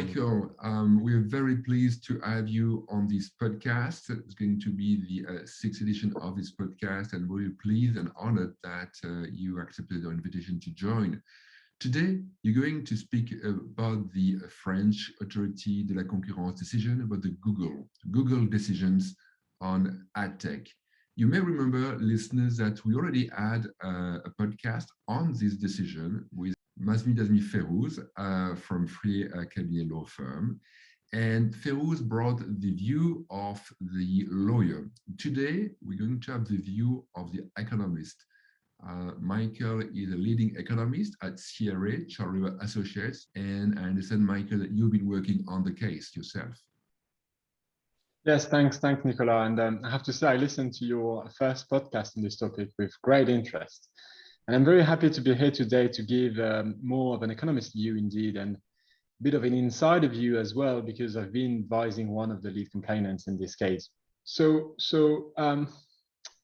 Mikaël, we are very pleased to have you on this podcast. It's going to be the sixth edition of this podcast, and we're pleased and honored that you accepted our invitation to join. Today, you're going to speak about the French Autorité de la Concurrence decision about the Google decisions on ad tech. You may remember, listeners, that we already had a podcast on this decision with Masmi Dazmi Ferouz from Free Cabinet Law Firm. And Ferouz brought the view of the lawyer. Today, we're going to have the view of the economist. Mikaël is a leading economist at CRA, Charles River Associates. And I understand, Mikaël, that you've been working on the case yourself. Yes, thanks, Nicolas. And I have to say, I listened to your first podcast on this topic with great interest. And I'm very happy to be here today to give more of an economist view indeed, and a bit of an insider view as well, because I've been advising one of the lead complainants in this case. So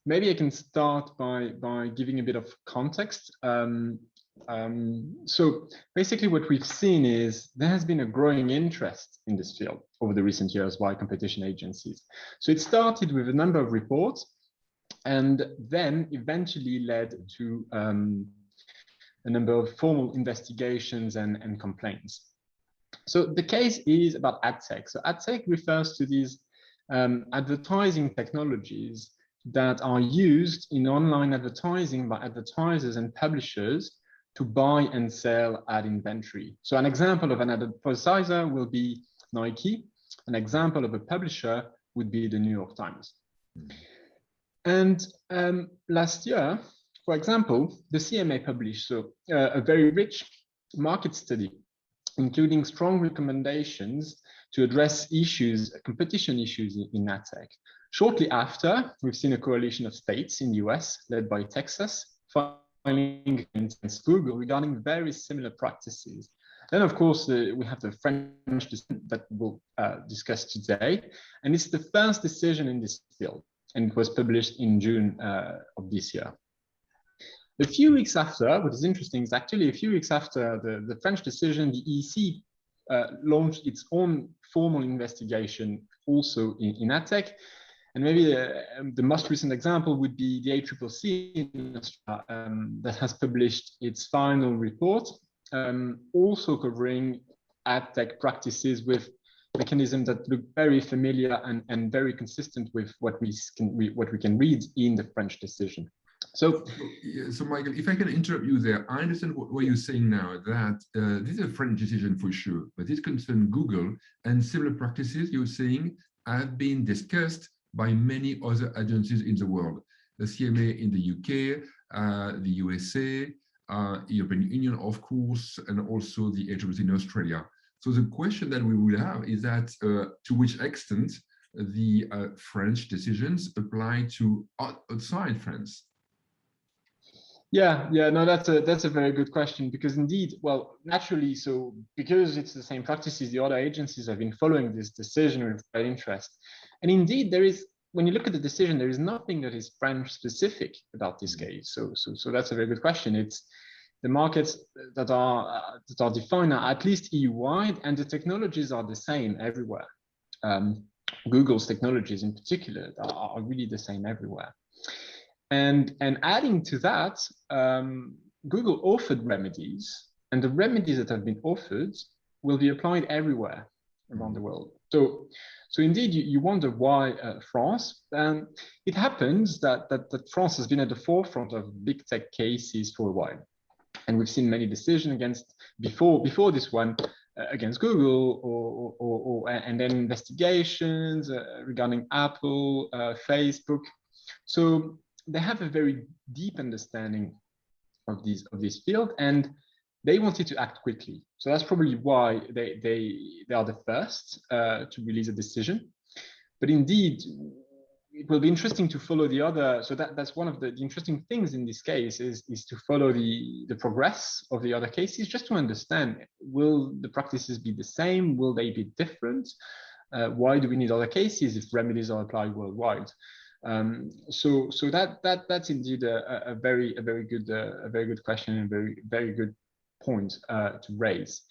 maybe I can start by giving a bit of context. So basically what we've seen is there has been a growing interest in this field over the recent years by competition agencies. So it started with a number of reports and then eventually led to a number of formal investigations and complaints. So the case is about ad tech. So ad tech refers to these advertising technologies that are used in online advertising by advertisers and publishers to buy and sell ad inventory. So an example of an advertiser will be Nike. An example of a publisher would be the New York Times. And last year, for example, the CMA published a very rich market study, including strong recommendations to address issues, competition issues in ad tech. Shortly after, we've seen a coalition of states in the US, led by Texas, filing against Google regarding very similar practices. Then, of course, we have the French decision that we'll discuss today, and it's the first decision in this field, and it was published in June of this year. A few weeks after, what is interesting is actually a few weeks after the French decision, the EC launched its own formal investigation also in ad tech. And maybe the most recent example would be the ACCC that has published its final report, also covering ad tech practices with mechanisms that look very familiar and very consistent with what we can read in the French decision. So Mikaël, if I can interrupt you there, I understand what you're saying now, that this is a French decision for sure, but it concerns Google, and similar practices you're saying have been discussed by many other agencies in the world. The CMA in the UK, the USA, European Union, of course, and also the ACCC in Australia. So the question that we will have is that to which extent the French decisions apply to outside France? Yeah, no, that's a very good question, because indeed, well, naturally, so because it's the same practices, the other agencies have been following this decision with great interest. And indeed, there is, when you look at the decision, there is nothing that is French specific about this case. So that's a very good question. It's the markets that are defined are at least EU-wide, and the technologies are the same everywhere. Google's technologies in particular are really the same everywhere. And adding to that, Google offered remedies, and the remedies that have been offered will be applied everywhere around the world. So indeed, you wonder why France. It happens that France has been at the forefront of big tech cases for a while, and we've seen many decisions against before this one against Google, and then investigations regarding Apple, Facebook. So they have a very deep understanding of this field, and they wanted to act quickly. So that's probably why they are the first to release a decision. But indeed, it will be interesting to follow the other. So that's one of the interesting things in this case is to follow the progress of the other cases, just to understand, will the practices be the same? Will they be different? Why do we need other cases if remedies are applied worldwide? So that's indeed a very good question and very good point to raise.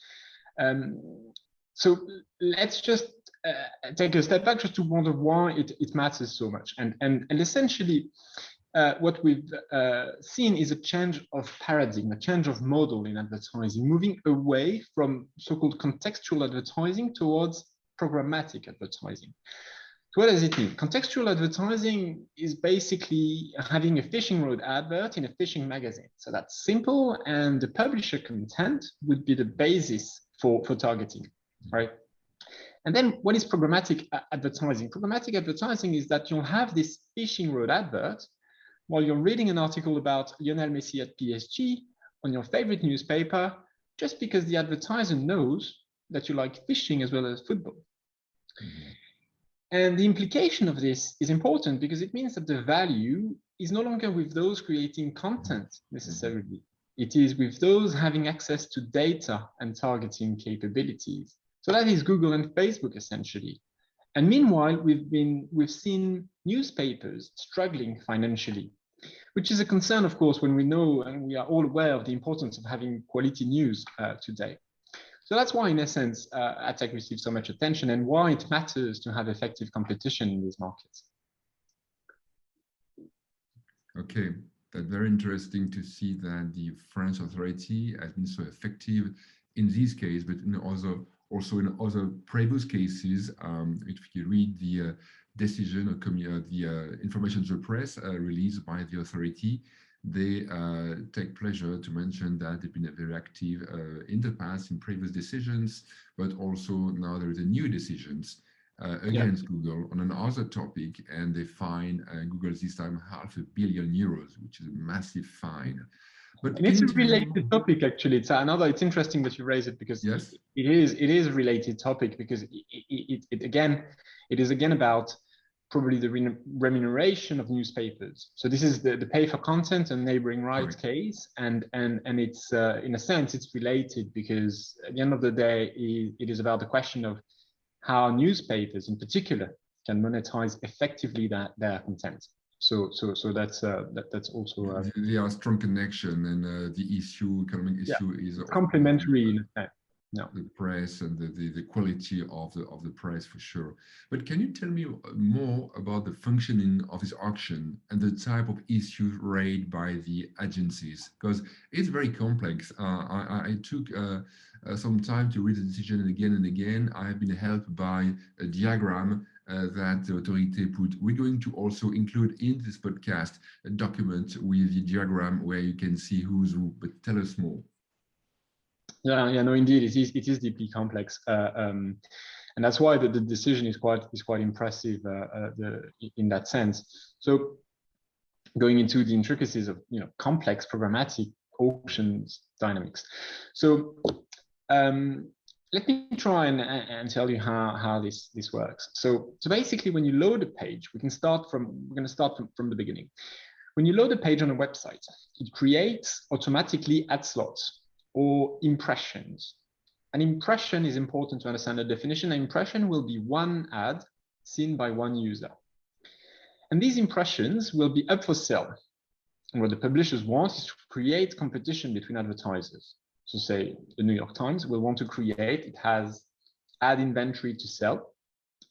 So let's just take a step back just to wonder why it matters so much. And essentially, what we've seen is a change of paradigm, a change of model in advertising, moving away from so-called contextual advertising towards programmatic advertising. So what does it mean? Contextual advertising is basically having a fishing rod advert in a fishing magazine. So that's simple, and the publisher content would be the basis for targeting, right? And then what is programmatic advertising? Programmatic advertising is that you'll have this fishing rod advert while you're reading an article about Lionel Messi at PSG on your favorite newspaper, just because the advertiser knows that you like fishing as well as football. Mm-hmm. And the implication of this is important because it means that the value is no longer with those creating content necessarily. It is with those having access to data and targeting capabilities. So that is Google and Facebook essentially. And meanwhile, we've seen newspapers struggling financially, which is a concern, of course, when we know and we are all aware of the importance of having quality news today. So that's why, in essence, ad tech receives so much attention and why it matters to have effective competition in these markets. Okay, that's very interesting to see that the French authority has been so effective in this case, but in also in other previous cases. If you read the decision or the information to the press released by the authority, they take pleasure to mention that they've been very active in the past in previous decisions, but also now there is a new decisions against Google on another topic, and they fine Google this time €500 million, which is a massive fine. But it's a related topic, actually. It's interesting that you raise it because yes, it is a related topic because it is again about probably the remuneration of newspapers. So this is the pay for content and neighboring rights case, and it's in a sense it's related because at the end of the day it is about the question of how newspapers in particular can monetize effectively their content. So that's also there are strong connection, and the economic issue is complementary in effect. No. The press and the quality of the price for sure. But can you tell me more about the functioning of this auction and the type of issues raised by the agencies? Because it's very complex. I took some time to read the decision again and again. I have been helped by a diagram that the authority put. We're going to also include in this podcast a document with the diagram where you can see who's who, but tell us more. Yeah, no, indeed, it is deeply complex, and that's why the decision is quite impressive in that sense. So, going into the intricacies of complex programmatic auctions dynamics. So, let me try and tell you how this works. So basically, when you load a page, we're going to start from the beginning. When you load a page on a website, it creates automatically ad slots or impressions. An impression is important to understand the definition. An impression will be one ad seen by one user. And these impressions will be up for sale. And what the publishers want is to create competition between advertisers. So say the New York Times will want to create, it has ad inventory to sell,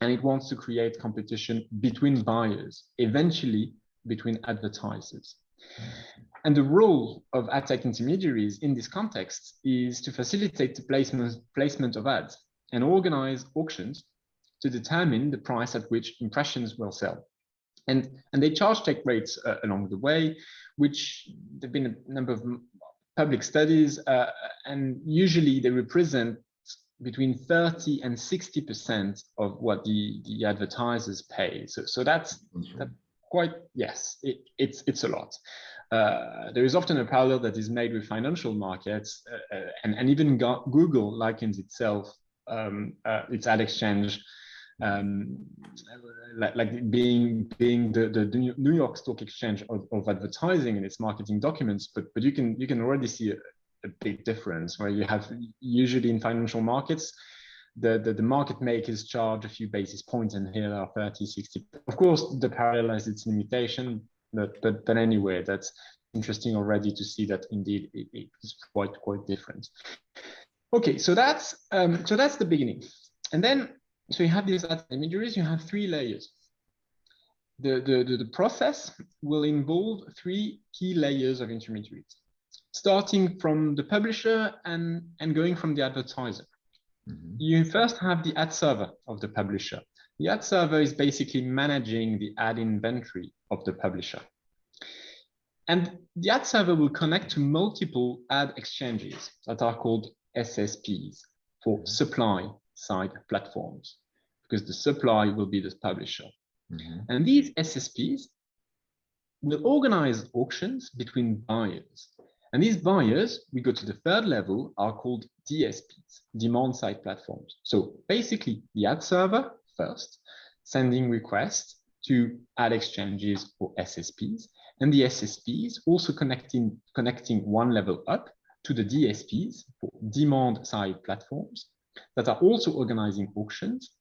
and it wants to create competition between buyers, eventually between advertisers. And the role of ad tech intermediaries in this context is to facilitate the placement of ads and organize auctions to determine the price at which impressions will sell. And they charge take rates along the way, which there have been a number of public studies, and usually they represent between 30 and 60% of what the advertisers pay. So that's quite, yes, it's a lot. There is often a parallel that is made with financial markets, and even Google likens itself, its ad exchange, like being the New York Stock Exchange of advertising in its marketing documents. But you can already see a big difference where you have usually in financial markets, the market makers charge a few basis points, and here are 30, 60. Of course, the parallel has its limitation, but anyway, that's interesting already to see that indeed it's quite different. Okay, so that's the beginning. And then, so you have these intermediaries, you have three layers. The process will involve three key layers of intermediaries, starting from the publisher and going from the advertiser. You first have the ad server of the publisher. The ad server is basically managing the ad inventory of the publisher. And the ad server will connect to multiple ad exchanges that are called SSPs for supply side platforms, because the supply will be the publisher. And these SSPs will organize auctions between buyers. And these buyers, we go to the third level, are called DSPs, demand side platforms. So basically the ad server first, sending requests to ad exchanges or SSPs, and the SSPs also connecting one level up to the DSPs for demand side platforms that are also organizing auctions.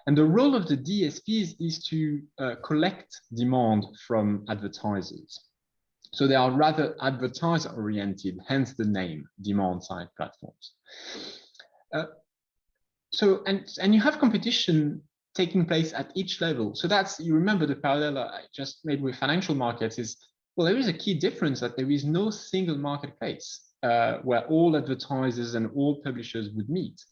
And the role of the DSPs is to collect demand from advertisers. So they are rather advertiser oriented, hence the name demand side platforms. And you have competition taking place at each level. So that's, you remember the parallel I just made with financial markets is, well, there is a key difference that there is no single marketplace where all advertisers and all publishers would meet.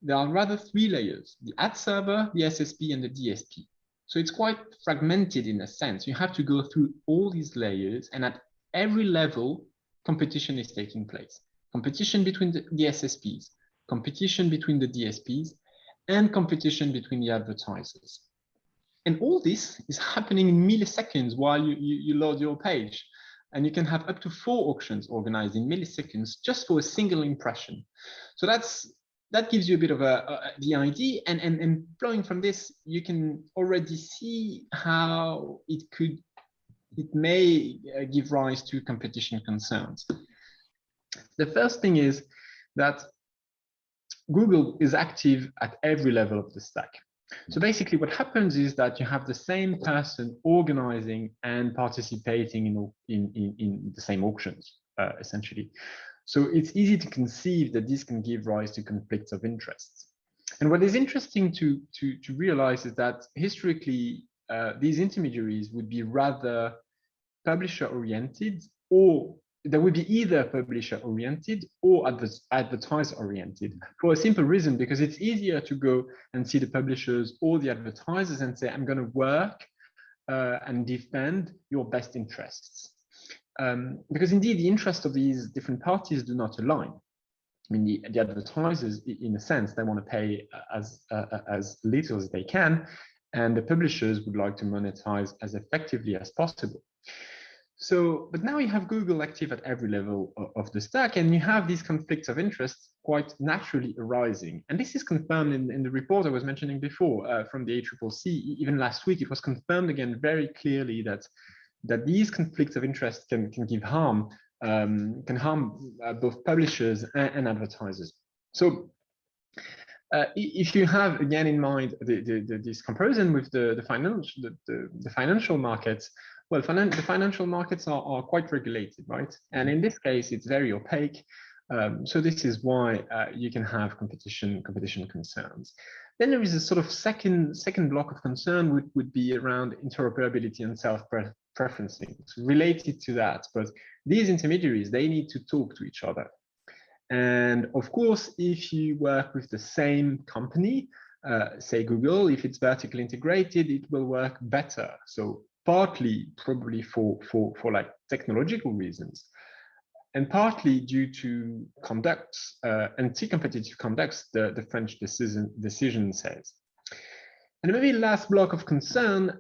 There are rather three layers: the ad server, the SSP, and the DSP. So it's quite fragmented in a sense. You have to go through all these layers, and at every level, competition is taking place. Competition between the SSPs, competition between the DSPs, and competition between the advertisers. And all this is happening in milliseconds while you load your page. And you can have up to 4 auctions organized in milliseconds just for a single impression. So that gives you a bit of the idea, and flowing from this, you can already see how it may give rise to competition concerns. The first thing is that Google is active at every level of the stack. So basically what happens is that you have the same person organizing and participating in the same auctions, essentially. So it's easy to conceive that this can give rise to conflicts of interest. And what is interesting to realize is that historically, these intermediaries would be rather publisher-oriented, or there would be either publisher-oriented or advertiser-oriented, for a simple reason, because it's easier to go and see the publishers or the advertisers and say, I'm going to work and defend your best interests. Because indeed, the interests of these different parties do not align. I mean, the advertisers, in a sense, they want to pay as little as they can, and the publishers would like to monetize as effectively as possible. So, but now you have Google active at every level of the stack, and you have these conflicts of interest quite naturally arising. And this is confirmed in the report I was mentioning before from the ACCC. Even last week, it was confirmed again very clearly that these conflicts of interest can give harm, can harm both publishers and advertisers. So if you have again in mind this comparison with the financial markets, well, the financial markets are quite regulated, right? And in this case, it's very opaque. So this is why you can have competition concerns. Then there is a sort of second block of concern would be around interoperability and self-preferencing related to that. But these intermediaries, they need to talk to each other. And of course, if you work with the same company, say Google, if it's vertically integrated, it will work better. So partly probably for like technological reasons, and partly due to conducts, anti-competitive conducts, the French decision says. And maybe the last block of concern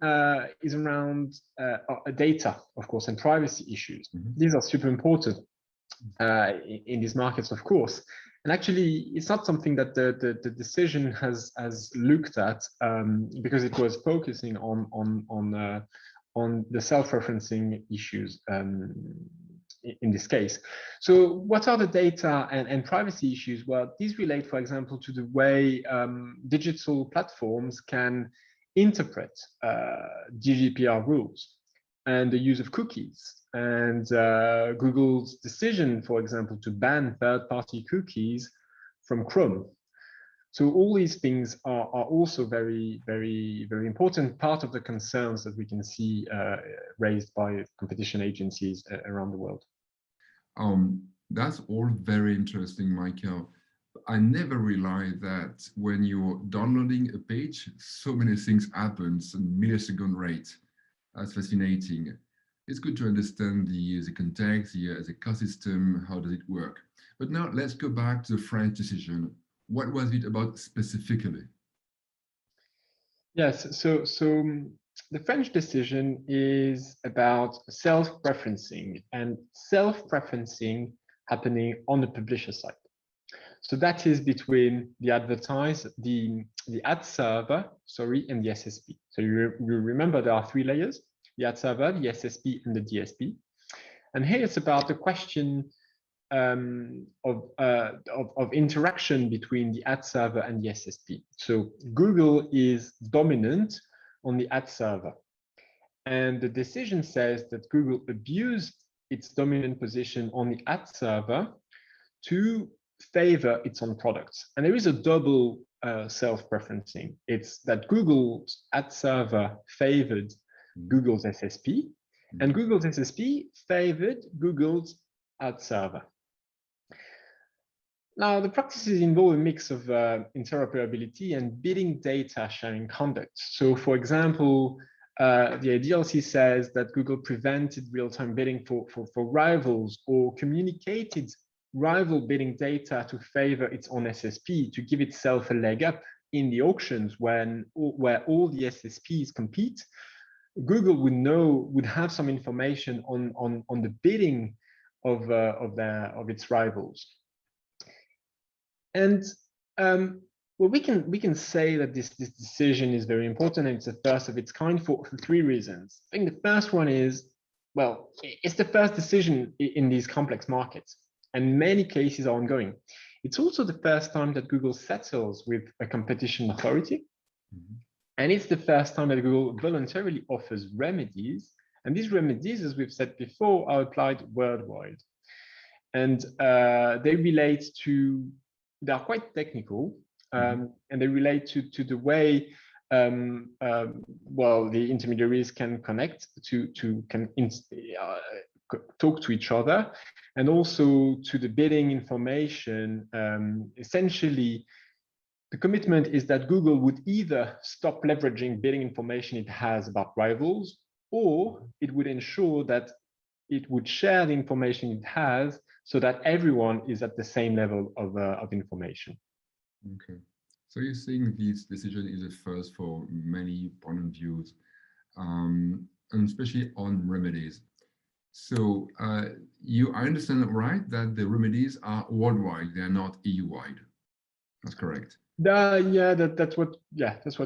is around data, of course, and privacy issues. These are super important in these markets, of course. And actually, it's not something that the decision has looked at because it was focusing on the self-referencing issues in this case. So what are the data and privacy issues? Well, these relate, for example, to the way digital platforms can interpret GDPR rules and the use of cookies. And Google's decision, for example, to ban third-party cookies from Chrome. So all these things are also very, very, very important part of the concerns that we can see raised by competition agencies around the world. That's all very interesting, Mikaël. I never realized that when you're downloading a page, so many things happen in millisecond rate. That's fascinating. It's good to understand the context, the ecosystem, how does it work. But now let's go back to the French decision. What was it about specifically? Yes, so the French decision is about self-preferencing and self-preferencing happening on the publisher side. So that is between the ad server, and the SSP. So you remember there are 3 layers: the ad server, the SSP, and the DSP. And here it's about the question of interaction between the ad server and the SSP. So Google is dominant on the ad server, and the decision says that Google abused its dominant position on the ad server to favor its own products. And there is a double self-preferencing. It's that Google's ad server favored Google's SSP, and Google's SSP favored Google's ad server. Now, the practices involve a mix of interoperability and bidding data sharing conduct. So, for example, the IDLC says that Google prevented real-time bidding for rivals, or communicated rival bidding data to favor its own SSP to give itself a leg up in the auctions where all the SSPs compete. Google would have some information on the bidding of its rivals. And well, we can say that this decision is very important, and it's the first of its kind for 3 reasons. I think the first one is, well, it's the first decision in these complex markets, and many cases are ongoing. It's also the first time that Google settles with a competition authority. And it's the first time that Google voluntarily offers remedies. And these remedies, as we've said before, are applied worldwide. And they are quite technical, and they relate to the way well, the intermediaries can connect talk to each other, and also to the bidding information. Essentially, the commitment is that Google would either stop leveraging bidding information it has about rivals, or it would ensure that it would share the information it has so that everyone is at the same level of information. Okay. So you're saying this decision is a first for many point of views, and especially on remedies. So I understand, right, that the remedies are worldwide, they are not EU-wide. That's correct. Yeah, that's what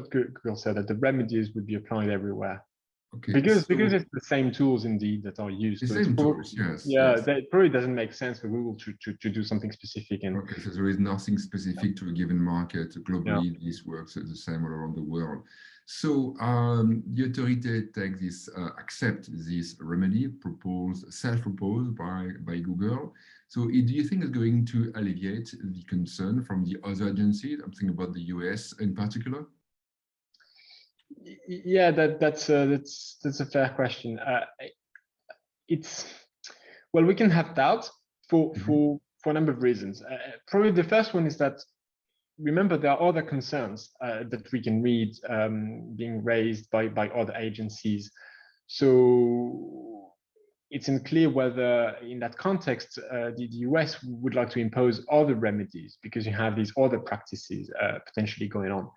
Google said, that the remedies would be applied everywhere. Okay, because it's the same tools indeed that are used. The same tools, yes. Yeah, yes. It probably doesn't make sense for Google to do something specific. And okay, so there is nothing specific to a given market globally. Yeah. This works the same all around the world. So the authority takes this, accept this remedy self-proposed by Google. So do you think it's going to alleviate the concern from the other agencies? I'm thinking about the US in particular. Yeah, that's a fair question. Well, we can have doubt for a number of reasons. Probably the first one is that, remember, there are other concerns that we can read being raised by other agencies. So it's unclear whether, in that context, the US would like to impose other remedies, because you have these other practices potentially going on.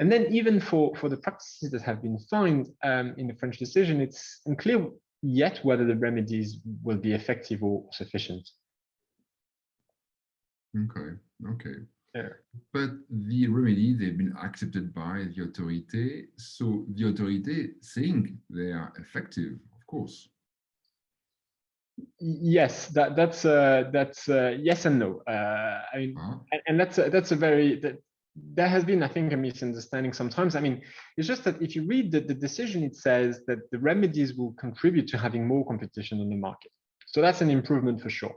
And then even for the practices that have been found in the French decision, it's unclear yet whether the remedies will be effective or sufficient. Okay. Yeah. But the remedy, they've been accepted by the authority. So the authority think they are effective, of course. Yes, that's yes and no. I mean, and that's a very there has been, I think, a misunderstanding sometimes. I mean, it's just that if you read the decision, it says that the remedies will contribute to having more competition on the market. So that's an improvement for sure.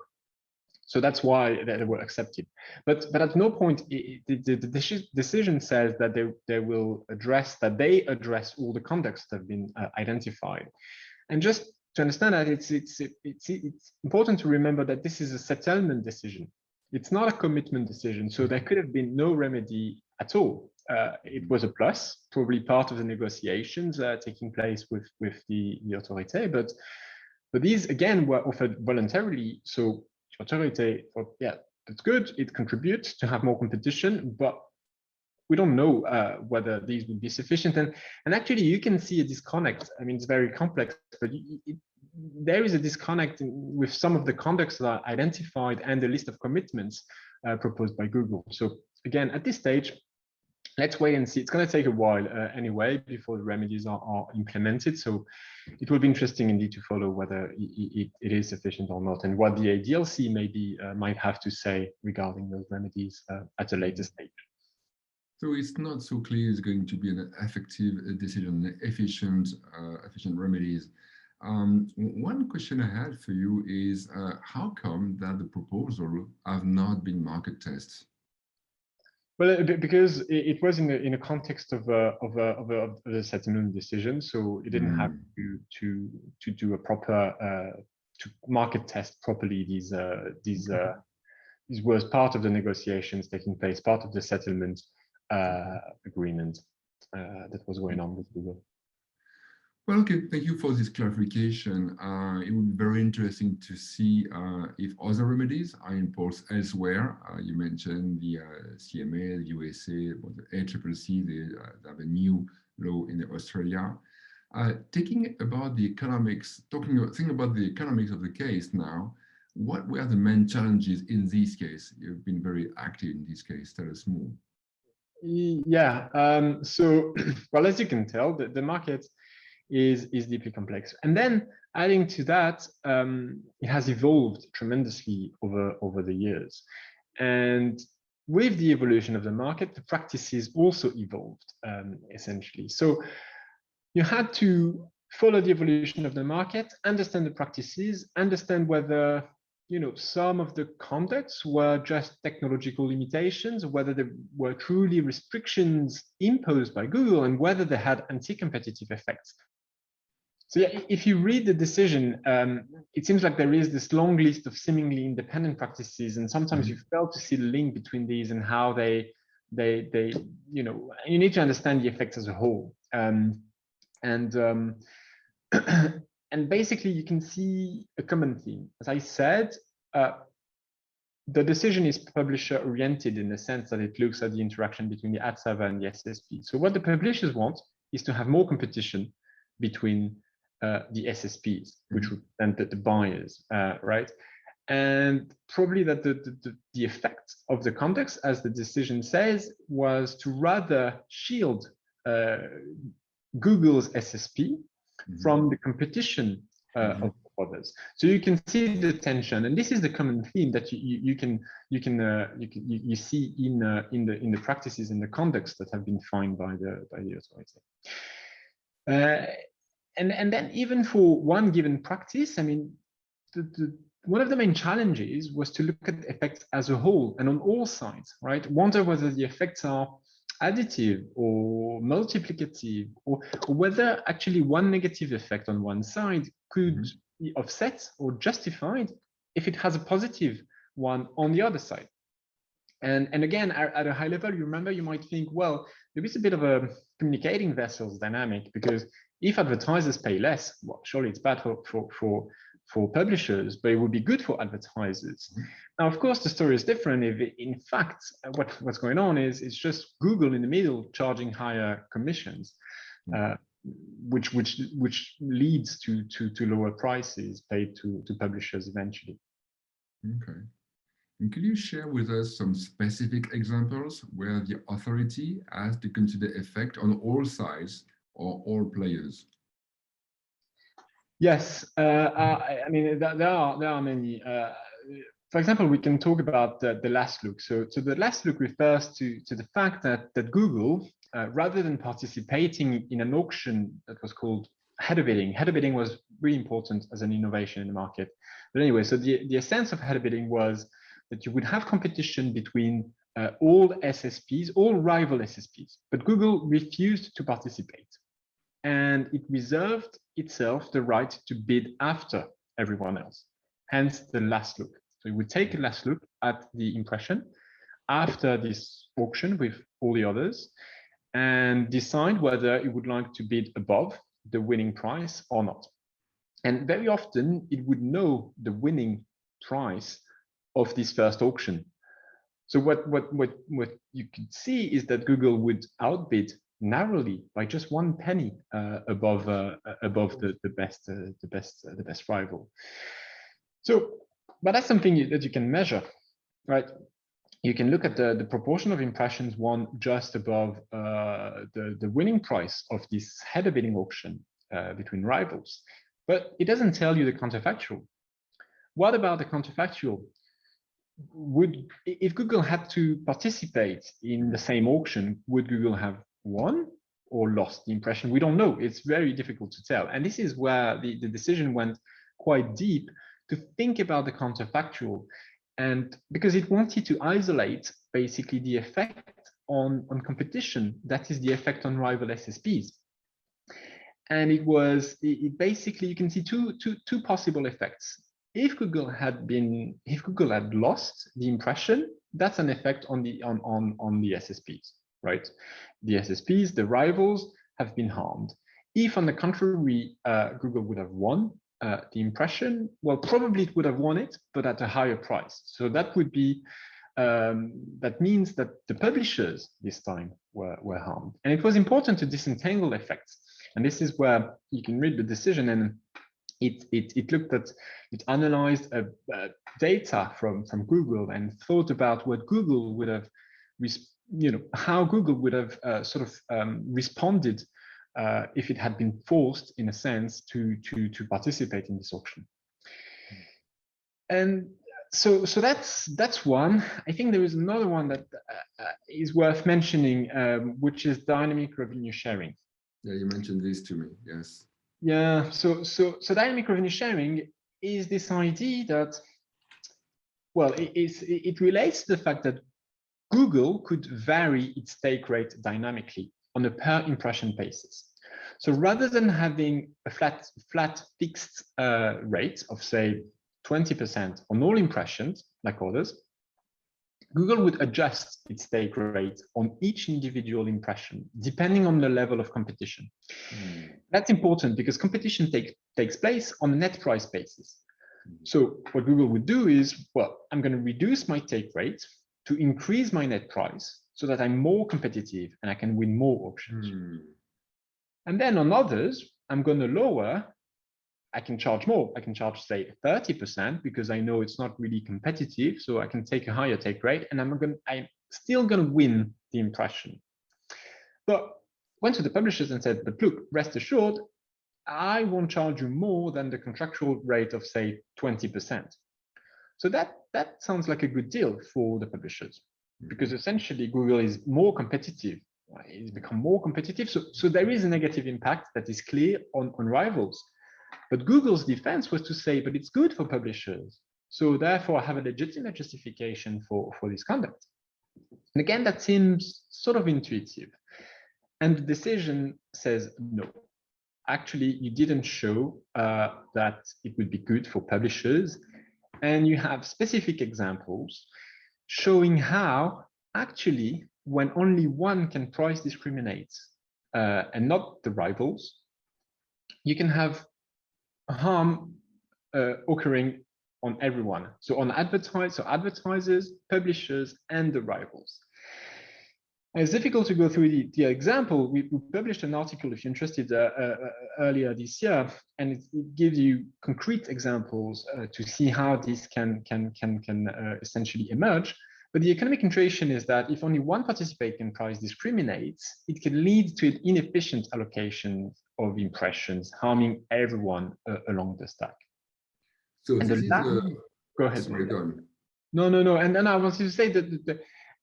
So that's why they were accepted. But at no point the decision says that they address all the conducts that have been identified. And just to understand that, it's important to remember that this is a settlement decision. It's not a commitment decision. So there could have been no remedy at all. It was a plus, probably part of the negotiations taking place with the authority, but these again were offered voluntarily. So the authority thought, yeah, that's good. It contributes to have more competition, but we don't know whether these would be sufficient. And actually, you can see a disconnect. I mean, it's very complex, but there is a disconnect with some of the conducts that are identified and the list of commitments proposed by Google. So again, at this stage, let's wait and see. It's going to take a while anyway before the remedies are implemented. So it will be interesting indeed to follow whether it is sufficient or not, and what the ADLC maybe might have to say regarding those remedies at a later stage. So it's not so clear it's going to be an effective decision, efficient remedies. One question I had for you is how come that the proposal have not been market tested? Well, because it was in a context of a settlement decision, so it didn't have to do a proper to market test properly. These was part of the negotiations taking place, part of the settlement agreement that was going on with Google. Well, okay, thank you for this clarification. It would be very interesting to see if other remedies are imposed elsewhere. You mentioned the CMA, the USA, or the ACCC, they have a new law in Australia. Thinking about the economics of the case now, what were the main challenges in this case? You've been very active in this case. Tell us more. Yeah, so, well, as you can tell, the market is deeply complex. And then adding to that, it has evolved tremendously over the years. And with the evolution of the market, the practices also evolved, essentially. So you had to follow the evolution of the market, understand the practices, understand whether some of the conducts were just technological limitations, whether there were truly restrictions imposed by Google, and whether they had anti-competitive effects. So yeah, if you read the decision, it seems like there is this long list of seemingly independent practices, and sometimes you fail to see the link between these and how they you need to understand the effects as a whole. And basically you can see a common theme. As I said, the decision is publisher oriented in the sense that it looks at the interaction between the ad server and the SSP. So what the publishers want is to have more competition between the SSPs, which represent the buyers, right? And probably that the effect of the context, as the decision says, was to rather shield Google's SSP from the competition of others. So you can see the tension, and this is the common theme that you see in the practices and the conducts that have been defined by the authority. And then even for one given practice, I mean, one of the main challenges was to look at the effects as a whole and on all sides, right? Wonder whether the effects are additive or multiplicative, or whether actually one negative effect on one side could be offset or justified if it has a positive one on the other side. And again, at a high level, you remember, you might think, well, there is a bit of a communicating vessels dynamic, because if advertisers pay less, well, surely it's bad for publishers, but it would be good for advertisers. Now, of course, the story is different. If in fact, what's going on is it's just Google in the middle charging higher commissions, which leads to lower prices paid to publishers eventually. Okay. And could you share with us some specific examples where the authority has to consider effect on all sides or all players? Yes, I mean, there are many. For example, we can talk about the last look. So the last look refers to the fact that Google, rather than participating in an auction that was called header bidding was really important as an innovation in the market. But anyway, so the essence of header bidding was that you would have competition between all SSPs, all rival SSPs, but Google refused to participate. And it reserved itself the right to bid after everyone else, hence the last look. So it would take a last look at the impression after this auction with all the others and decide whether it would like to bid above the winning price or not. And very often it would know the winning price of this first auction. So what you could see is that Google would outbid narrowly by just 1 penny above the best rival. So, but that's something that you can measure, right? You can look at the proportion of impressions won just above the winning price of this header bidding auction between rivals, but it doesn't tell you the counterfactual. What about the counterfactual? If Google had to participate in the same auction, would Google have won or lost the impression? We don't know. It's very difficult to tell. And this is where the decision went quite deep to think about the counterfactual. And because it wanted to isolate basically the effect on competition, that is the effect on rival SSPs. And it basically, you can see two possible effects. If Google had lost the impression, that's an effect on the SSPs, right? The SSPs, the rivals, have been harmed. If, on the contrary, Google would have won the impression, well, probably it would have won it, but at a higher price. So that would be that means that the publishers this time were harmed, and it was important to disentangle effects. And this is where you can read the decision, and it analyzed data from Google and thought about what Google would have, how Google would have responded if it had been forced, in a sense, to participate in this auction. And so that's one. I think there is another one that is worth mentioning, which is dynamic revenue sharing. Yeah, you mentioned this to me. Yes. Yeah. So dynamic revenue sharing is this idea that, well, it relates to the fact that Google could vary its take rate dynamically on a per impression basis. So rather than having a flat fixed rate of, say, 20% on all impressions, like others, Google would adjust its take rate on each individual impression, depending on the level of competition. That's important because competition takes place on a net price basis. So what Google would do is, well, I'm going to reduce my take rate to increase my net price so that I'm more competitive and I can win more auctions. And then on others, I'm going to lower. I can charge more. I can charge, say, 30% because I know it's not really competitive. So I can take a higher take rate and I'm still going to win the impression. But went to the publishers and said, but look, rest assured, I won't charge you more than the contractual rate of, say, 20%. So that sounds like a good deal for the publishers, because essentially Google is more competitive. It's become more competitive. So there is a negative impact that is clear on rivals. But Google's defense was to say, but it's good for publishers. So therefore, I have a legitimate justification for this conduct. And again, that seems sort of intuitive. And the decision says, no, actually, you didn't show that it would be good for publishers. And you have specific examples showing how actually, when only one can price discriminate and not the rivals, you can have harm occurring on everyone. So on advertisers, publishers, and the rivals. And it's difficult to go through the example. We published an article, if you're interested, earlier this year, and it gives you concrete examples to see how this can essentially emerge. But the economic intuition is that if only one participant can price discriminates, it can lead to an inefficient allocation of impressions, harming everyone along the stack. So and this is go ahead. Sorry, go on. No. And then I wanted to say that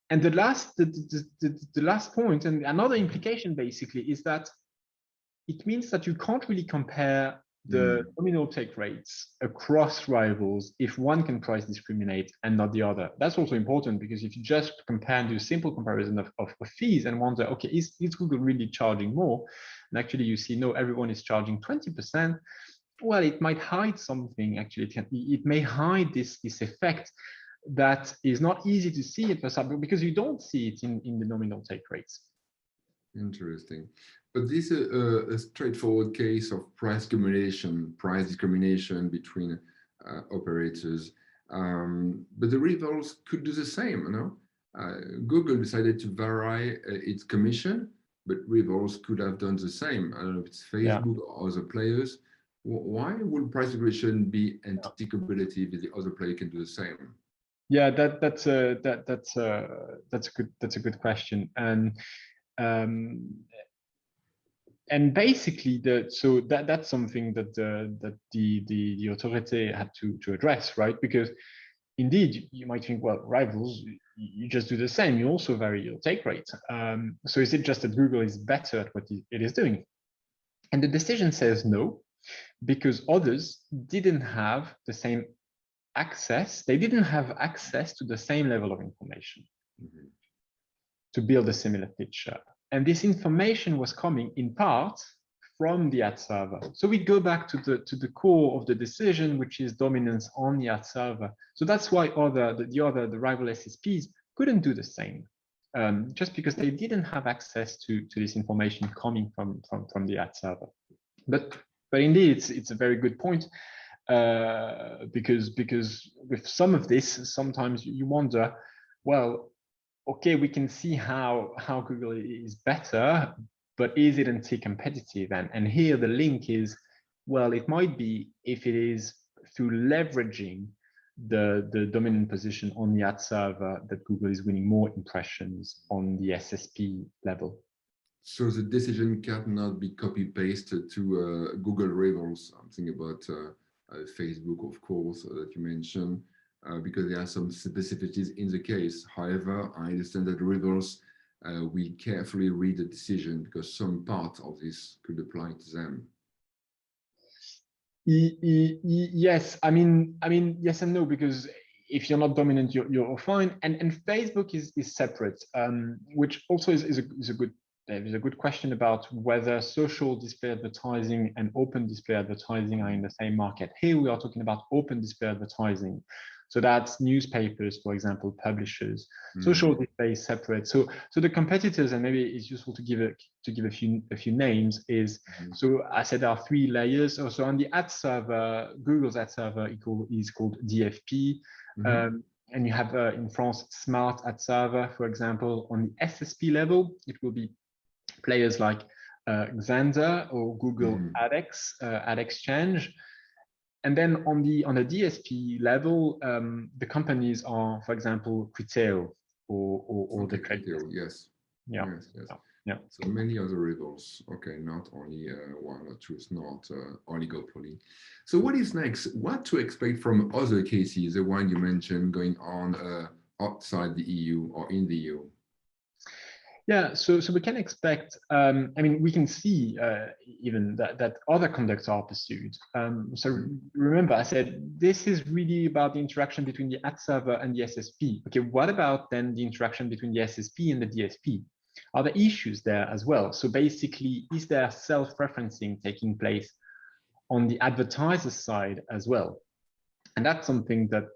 the last point, and another implication basically, is that it means that you can't really compare the nominal take rates across rivals if one can price discriminate and not the other. That's also important, because if you just compare and do a simple comparison of fees and wonder, okay, is Google really charging more? And actually you see, no, everyone is charging 20%. Well, it might hide something. Actually, it may hide this effect that is not easy to see at first, because you don't see it in the nominal take rates. Interesting. But this is a straightforward case of price discrimination between operators. But the rivals could do the same, you know? Google decided to vary its commission, but rivals could have done the same. I don't know if it's Facebook or other players. Why would price regulation be anti-competitive if the other player can do the same? Yeah, that's a good question. And basically, that's something that the authority had to address, right? Because indeed, you might think, well, rivals, you just do the same. You also vary your take rate. So is it just that Google is better at what it is doing? And the decision says no, because others didn't have the same access. They didn't have access to the same level of information to build a similar picture. And this information was coming in part from the ad server. So we go back to the core of the decision, which is dominance on the ad server. So that's why the rival SSPs couldn't do the same, just because they didn't have access to this information coming from the ad server. But indeed, it's a very good point, because with some of this, sometimes you wonder, well, okay, we can see how Google is better, but is it anti-competitive? And here the link is, well, it might be if it is through leveraging the dominant position on the ad server that Google is winning more impressions on the SSP level. So the decision cannot be copy-pasted to Google rivals. I'm thinking about Facebook, of course, that you mentioned. Because there are some specificities in the case. However, I understand that rivals will carefully read the decision because some part of this could apply to them. Yes, I mean, yes and no, because if you're not dominant, you're fine. And Facebook is separate, which also is a good question about whether social display advertising and open display advertising are in the same market. Here we are talking about open display advertising. So that's newspapers, for example, publishers. Social display is separate. So the competitors, and maybe it's useful to give a few names, is so I said there are 3 layers. So on the ad server, Google's ad server is called DFP. And you have in France Smart Ad Server, for example. On the SSP level, it will be players like Xandr or Google AdX, Ad Exchange. And then on the DSP level, the companies are, for example, Criteo or the Criteo. Yes. Yeah. Yes. So many other rivals. Okay, not only one or two. It's not oligopoly. So what is next? What to expect from other cases? The one you mentioned going on outside the EU or in the EU? Yeah, so we can expect, we can see even that other conducts are pursued. So remember, I said, this is really about the interaction between the ad server and the SSP. Okay, what about then the interaction between the SSP and the DSP? Are there issues there as well? So basically, is there self-preferencing taking place on the advertiser side as well? And that's something that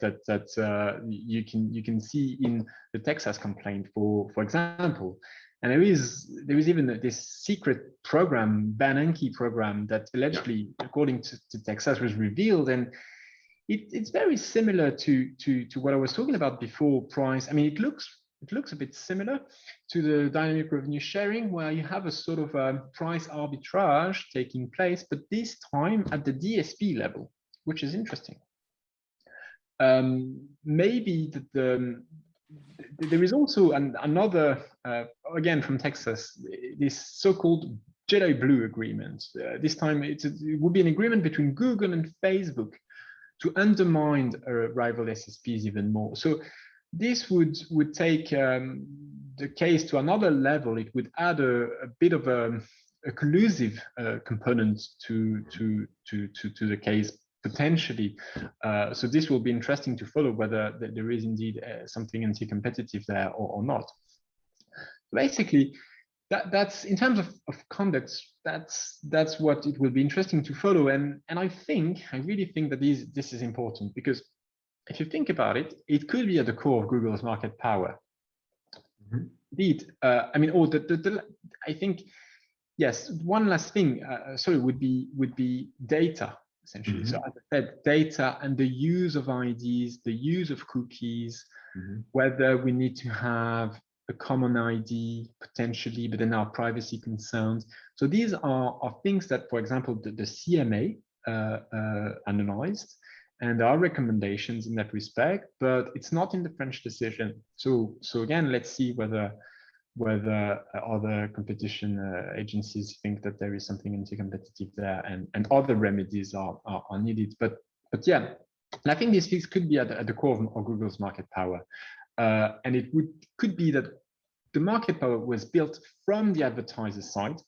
you can see in the Texas complaint, for example. And there is even this secret program, Bernanke program, that allegedly, according to Texas, was revealed. And it's very similar to what I was talking about before. Price. I mean, it looks a bit similar to the dynamic revenue sharing, where you have a sort of price arbitrage taking place, but this time at the DSP level, which is interesting. Maybe there is also another, again from Texas, this so-called Jedi Blue agreement. This time it would be an agreement between Google and Facebook to undermine rival SSPs even more. So this would take the case to another level. It would add a bit of a collusive component to the case potentially. So this will be interesting to follow whether there is indeed something anti-competitive there or not. Basically, that's in terms of conduct, that's what it will be interesting to follow. And I really think that this is important, because if you think about it, it could be at the core of Google's market power. Mm-hmm. Indeed, I mean, I think, yes, one last thing, would be data, essentially. Mm-hmm. So as I said, data and the use of IDs, the use of cookies, mm-hmm. whether we need to have a common ID potentially, but then our privacy concerns. So these are things that, for example, the CMA analyzed, and there are recommendations in that respect, but it's not in the French decision. So again, let's see whether other competition agencies think that there is something anti-competitive there, and other remedies are needed. But yeah, I think these things could be at the core of Google's market power. And it could be that the market power was built from the advertiser side,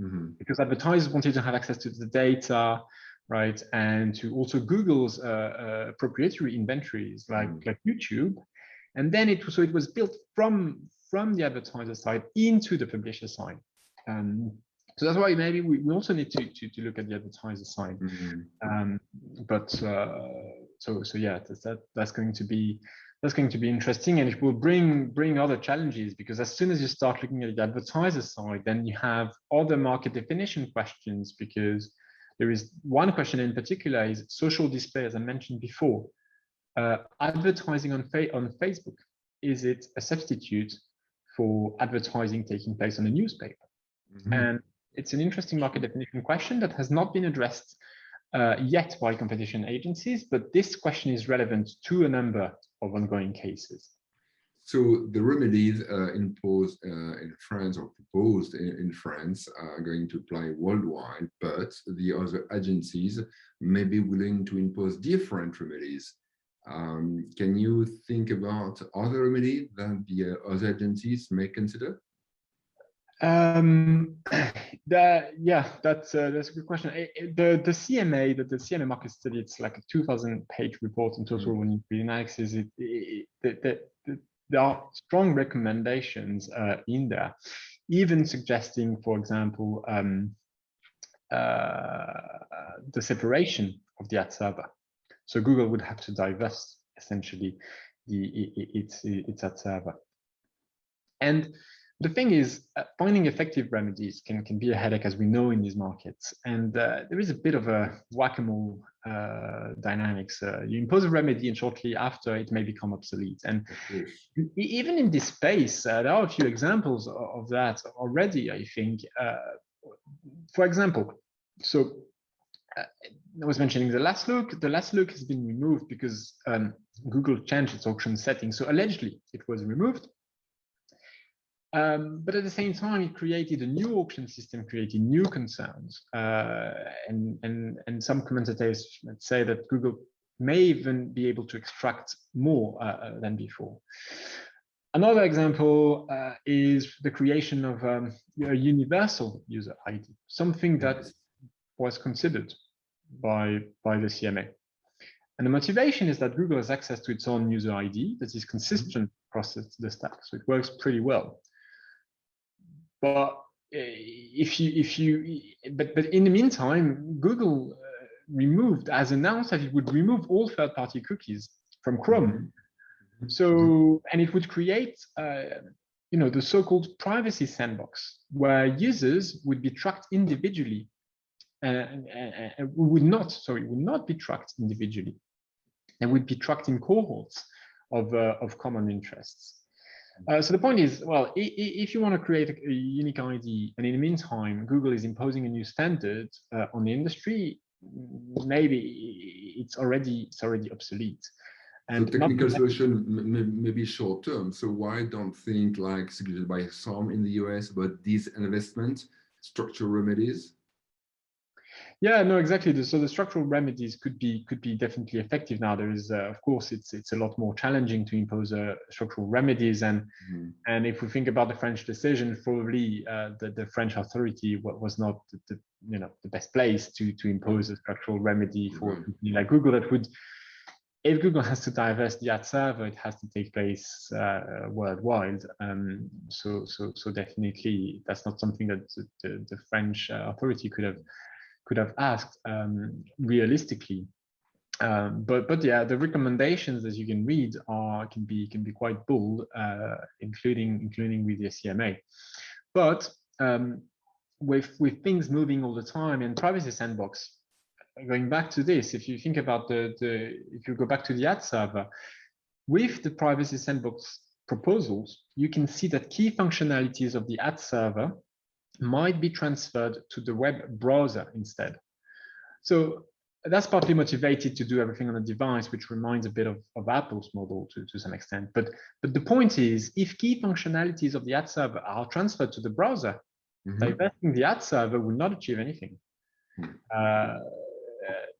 mm-hmm. because advertisers wanted to have access to the data, right, and to also Google's proprietary inventories like YouTube, and then it was built from the advertiser side into the publisher side. So that's why maybe we also need to look at the advertiser side. Mm-hmm. So yeah, that's going to be interesting, and it will bring other challenges, because as soon as you start looking at the advertiser side, then you have other market definition questions, because there is one question in particular is social display, as I mentioned before. Advertising on Facebook, is it a substitute for advertising taking place on a newspaper? Mm-hmm. And it's an interesting market definition question that has not been addressed yet by competition agencies, but this question is relevant to a number of ongoing cases. So the remedies imposed in France, or proposed in France, are going to apply worldwide, but the other agencies may be willing to impose different remedies. Can you think about other remedies that the other agencies may consider? That's a good question. The CMA, the CMA market study, it's like a 2,000-page report in total. When you read analysis, there are strong recommendations in there, even suggesting, for example, the separation of the ad server. So Google would have to divest essentially its ad server. And the thing is, finding effective remedies can be a headache, as we know, in these markets. And there is a bit of a whack-a-mole dynamics. You impose a remedy, and shortly after, it may become obsolete. And even in this space, there are a few examples of that already, I think. For example, so I was mentioning the last look. The last look has been removed because Google changed its auction settings. So allegedly, it was removed. But at the same time, it created a new auction system, created new concerns. And some commentators say that Google may even be able to extract more than before. Another example is the creation of a universal user ID, something that was considered by the CMA. And the motivation is that Google has access to its own user ID that is consistent across the stack, so it works pretty well. But but in the meantime, Google has announced that it would remove all third-party cookies from Chrome. So, and it would create, the so-called privacy sandbox, where users would be tracked individually, and would not be tracked individually, and would be tracked in cohorts of common interests. So the point is, well, if you want to create a unique ID, and in the meantime, Google is imposing a new standard on the industry, maybe it's already obsolete. And so technical solution may be short term. So why don't think, like suggested by some in the US, about these investment structural remedies? Yeah, no, exactly. So the structural remedies could be definitely effective now. There is, of course, it's a lot more challenging to impose structural remedies, and if we think about the French decision, probably the French authority was not the best place to impose a structural remedy for a company like Google that would. If Google has to divest the ad server, it has to take place worldwide. So definitely, that's not something that the French authority could have asked realistically. But yeah, the recommendations that you can read can be quite bold, including with the CMA. But with things moving all the time, and Privacy Sandbox, going back to this, if you think about if you go back to the ad server, with the Privacy Sandbox proposals, you can see that key functionalities of the ad server might be transferred to the web browser instead. So that's partly motivated to do everything on a device, which reminds a bit of Apple's model to some extent. But the point is, if key functionalities of the ad server are transferred to the browser, divesting the ad server will not achieve anything.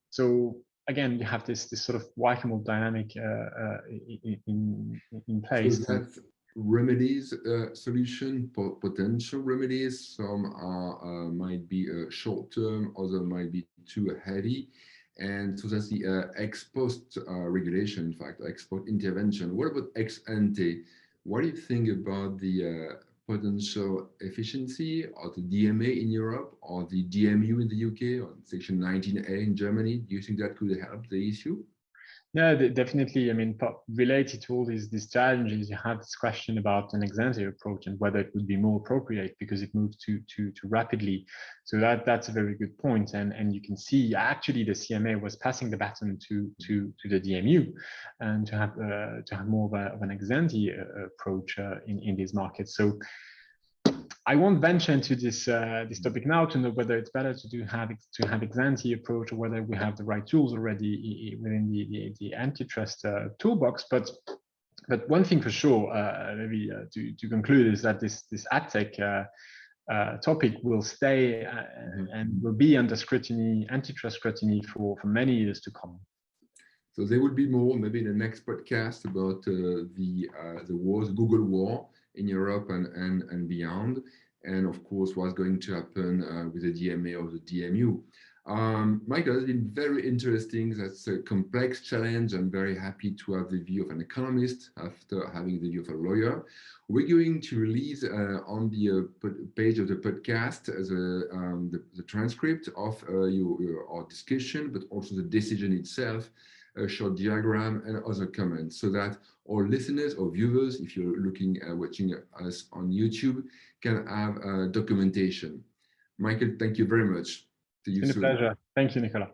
So again, you have this sort of whack-a-mole dynamic in place. So that's remedies solution, potential remedies. Some are might be short-term, other might be too heavy. And so that's the ex post regulation, in fact, ex post intervention. What about ex ante? What do you think about the potential efficiency of the DMA in Europe or the DMU in the UK or Section 19A in Germany? Do you think that could help the issue? Yeah, definitely. I mean, related to all these challenges, you have this question about an ex ante approach and whether it would be more appropriate because it moves too rapidly. So that's a very good point. And you can see actually the CMA was passing the baton to the DMU, and to have more of an ex ante approach in these markets. So I won't venture into this topic now to know whether it's better to have ex ante approach or whether we have the right tools already within the antitrust toolbox. But one thing for sure, maybe to conclude, is that this ad tech topic will stay and will be under scrutiny, antitrust scrutiny for many years to come. So there will be more maybe in the next podcast about the war, the Google war in Europe and beyond, and of course what's going to happen with the DMA or the DMU. Mikaël, it's been very interesting. That's a complex challenge. I'm very happy to have the view of an economist after having the view of a lawyer. We're going to release on the page of the podcast the transcript of our discussion, but also the decision itself, a short diagram and other comments, so that our listeners or viewers, if you're watching us on YouTube, can have documentation. Mikaël, thank you very much. It's been a pleasure. Thank you, Nicolas.